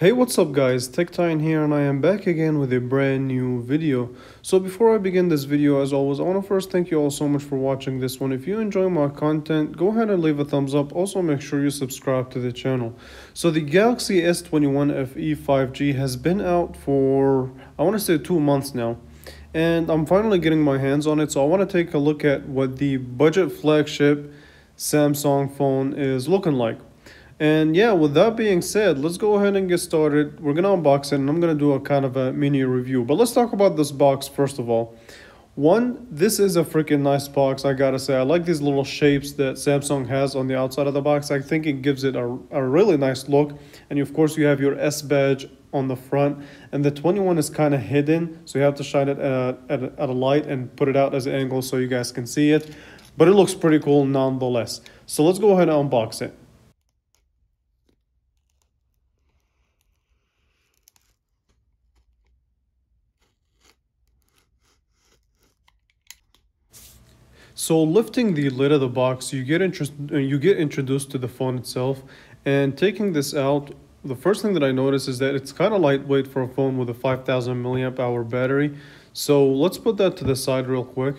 Hey, what's up guys, TechTine here and I am back again with a brand new video. So before I begin this video, as always, I want to first thank you all so much for watching this one. If you enjoy my content, go ahead and leave a thumbs up. Also make sure you subscribe to the channel. So the Galaxy S21 FE 5G has been out for, I want to say 2 months now. And I'm finally getting my hands on it, so I want to take a look at what the budget flagship Samsung phone is looking like. And yeah, with that being said, let's go ahead and get started. We're gonna unbox it and I'm gonna do a kind of a mini review. But let's talk about this box first of all. One, this is a freaking nice box, I gotta say. I like these little shapes that Samsung has on the outside of the box. I think it gives it a really nice look. And of course you have your S badge on the front. And the 21 is kind of hidden, so you have to shine it at a light and put it out as an angle so you guys can see it. But it looks pretty cool nonetheless. So let's go ahead and unbox it. So lifting the lid of the box, you get introduced to the phone itself, and taking this out, the first thing that I notice is that it's kind of lightweight for a phone with a 5,000 milliamp hour battery. So let's put that to the side real quick.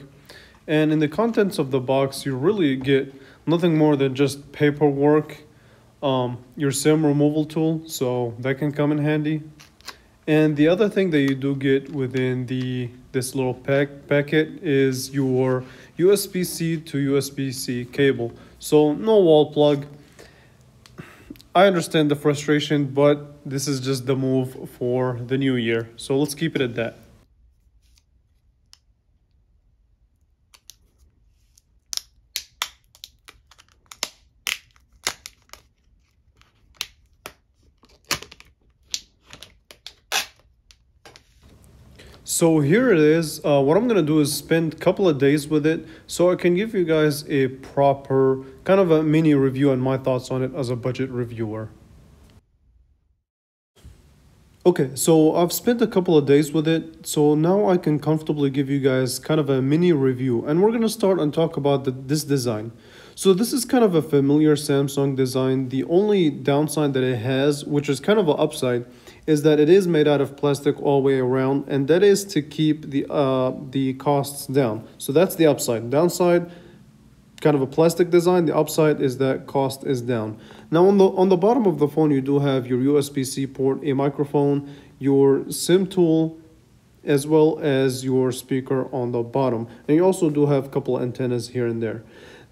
And in the contents of the box, you really get nothing more than just paperwork, your SIM removal tool, so that can come in handy. And the other thing that you do get within this little packet is your USB-C to USB-C cable. So no wall plug. I understand the frustration, but this is just the move for the new year. So let's keep it at that. So here it is. What I'm going to do is spend a couple of days with it so I can give you guys a proper kind of a mini review and my thoughts on it as a budget reviewer. Okay, so I've spent a couple of days with it, so now I can comfortably give you guys kind of a mini review, and we're going to start and talk about this design. So this is kind of a familiar Samsung design. The only downside that it has, which is kind of an upside, is that it is made out of plastic all the way around, and that is to keep the costs down. So that's the upside. Downside, kind of a plastic design. The upside is that cost is down. Now on the bottom of the phone, you do have your USB-C port, a microphone, your SIM tool, as well as your speaker on the bottom. And you also do have a couple of antennas here and there.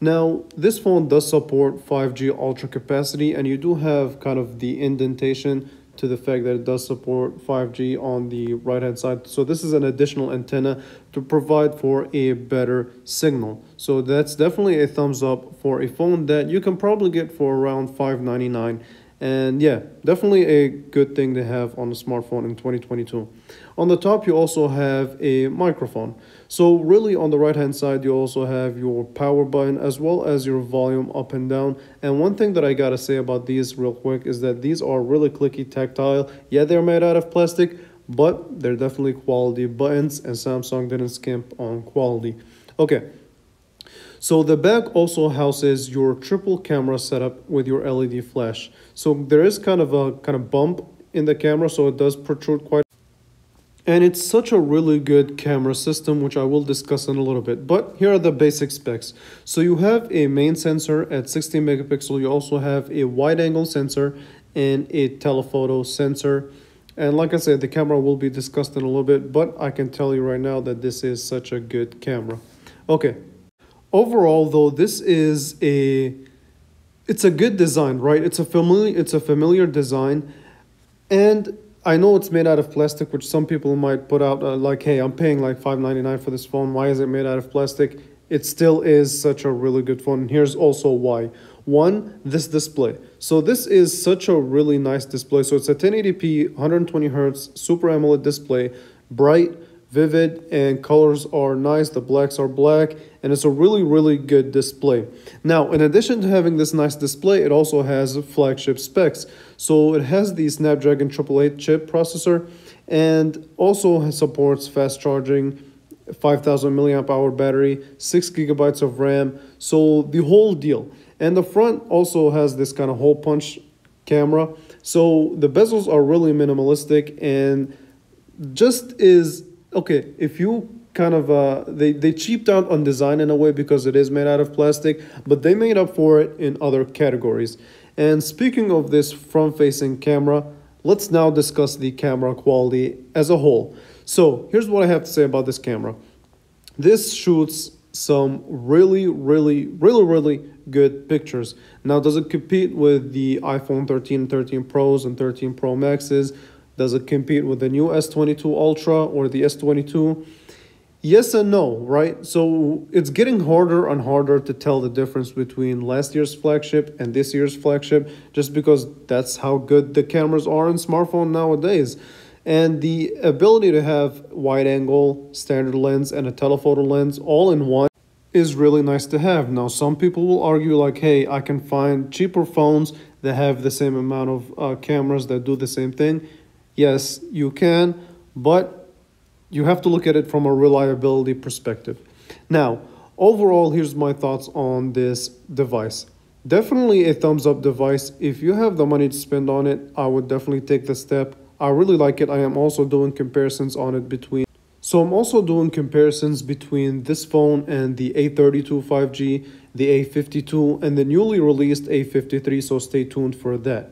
Now, this phone does support 5G ultra capacity, and you do have kind of the indentation to the fact that it does support 5G on the right hand side. So this is an additional antenna to provide for a better signal. So that's definitely a thumbs up for a phone that you can probably get for around $599. And yeah, definitely a good thing to have on a smartphone in 2022. On the top, you also have a microphone. So really on the right hand side, you also have your power button as well as your volume up and down. And one thing that I gotta say about these real quick is that these are really clicky, tactile. Yeah, they're made out of plastic, but they're definitely quality buttons, and Samsung didn't skimp on quality. Okay. So the back also houses your triple camera setup with your LED flash. So there is kind of a bump in the camera, so it does protrude quite. And it's such a really good camera system, which I will discuss in a little bit. But here are the basic specs. So you have a main sensor at 16 megapixel. You also have a wide angle sensor and a telephoto sensor. And like I said, the camera will be discussed in a little bit, but I can tell you right now that this is such a good camera. Okay. Overall, though, this is it's a good design, right? It's a familiar design, and I know it's made out of plastic, which some people might put out like, hey, I'm paying like $599 for this phone. Why is it made out of plastic? It still is such a really good phone. And here's also why. One, this display. So this is such a really nice display. So it's a 1080p, 120 hertz, Super AMOLED display, bright, vivid, and colors are nice. The blacks are black, and it's a really good display. Now, in addition to having this nice display, it also has flagship specs. So it has the Snapdragon 888 chip processor, and also supports fast charging, 5,000 milliamp hour battery, 6 gigabytes of RAM. So the whole deal. And the front also has this kind of hole punch camera So the bezels are really minimalistic and just is okay. If you kind of they cheaped out on design in a way because it is made out of plastic, but they made up for it in other categories. And speaking of this front facing camera, let's now discuss the camera quality as a whole. So here's what I have to say about this camera. This shoots some really good pictures. Now, does it compete with the iPhone 13, 13 Pros and 13 Pro Maxes? Does it compete with the new S22 Ultra or the S22? Yes and no, right? So it's getting harder and harder to tell the difference between last year's flagship and this year's flagship, just because that's how good the cameras are in smartphone nowadays. And the ability to have wide angle, standard lens, and a telephoto lens all in one is really nice to have. Now, some people will argue like, hey, I can find cheaper phones that have the same amount of cameras that do the same thing. Yes, you can, but you have to look at it from a reliability perspective. Now, overall, here's my thoughts on this device. Definitely a thumbs up device. If you have the money to spend on it, I would definitely take the step. I really like it. I am also doing comparisons on it between. So I'm also doing comparisons between this phone and the A32 5G, the A52, and the newly released A53, so stay tuned for that.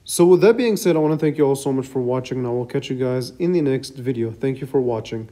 So with that being said, I want to thank you all so much for watching, and I will catch you guys in the next video. Thank you for watching.